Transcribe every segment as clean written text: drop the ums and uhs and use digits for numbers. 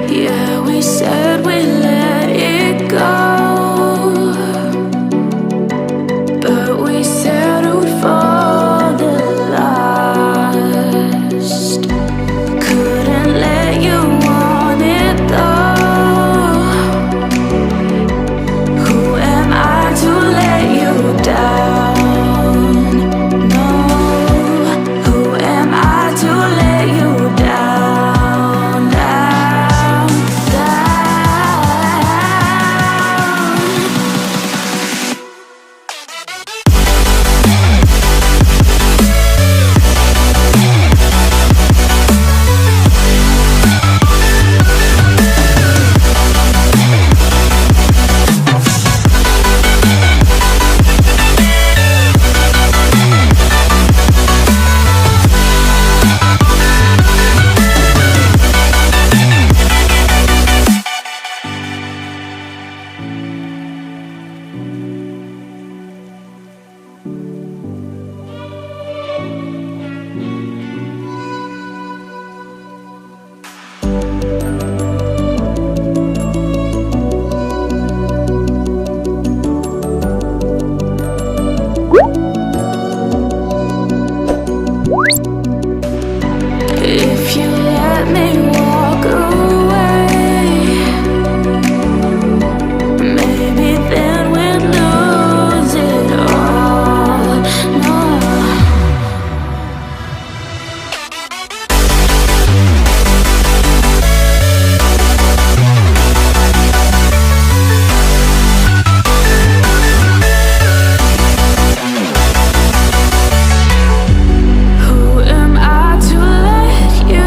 Yeah, we said we let it go, but we settled for the last. Couldn't let you want it though. Who am I to let you down? No, who am I to let you down, down, down? If you let me walk away, maybe then we'd lose it all. No. Who am I to let you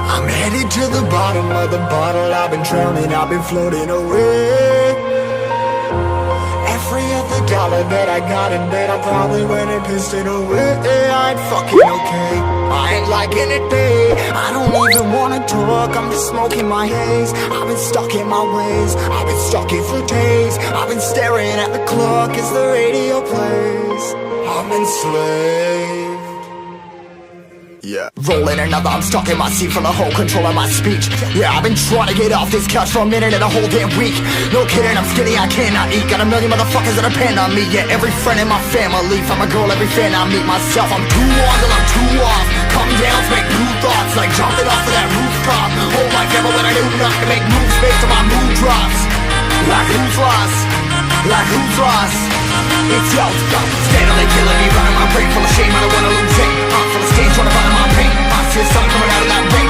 I'm headed to the bottom of the bottle. I've been drowning, I've been floating away. Every other dollar that I got in bed, I probably went and pissed it away. I ain't fucking okay, I ain't liking it, babe. I don't even wanna talk, I'm just smoking my haze. I've been stuck in my ways, I've been stuck in for days. I've been staring at the clock as the radio plays. I'm enslaved. Yeah, rolling another, I'm stuck in my seat from the whole control of my speech. Yeah, I've been trying to get off this couch for a minute and a whole damn week. No kidding, I'm skinny, I cannot eat. Got a million motherfuckers that depend on me. Yeah, every friend in my family, from a girl, every fan I meet myself. I'm too on till I'm too off. Come down to make new thoughts, like jumping off of that rooftop. Oh my god, but when I do not to make moves based on my mood drops. Like who's lost? Like who's lost? It's yo, steadily killing me, running my brain full of shame. I don't wanna lose it. Full of stage, trying to find my pain. I see the sun coming out of that rain.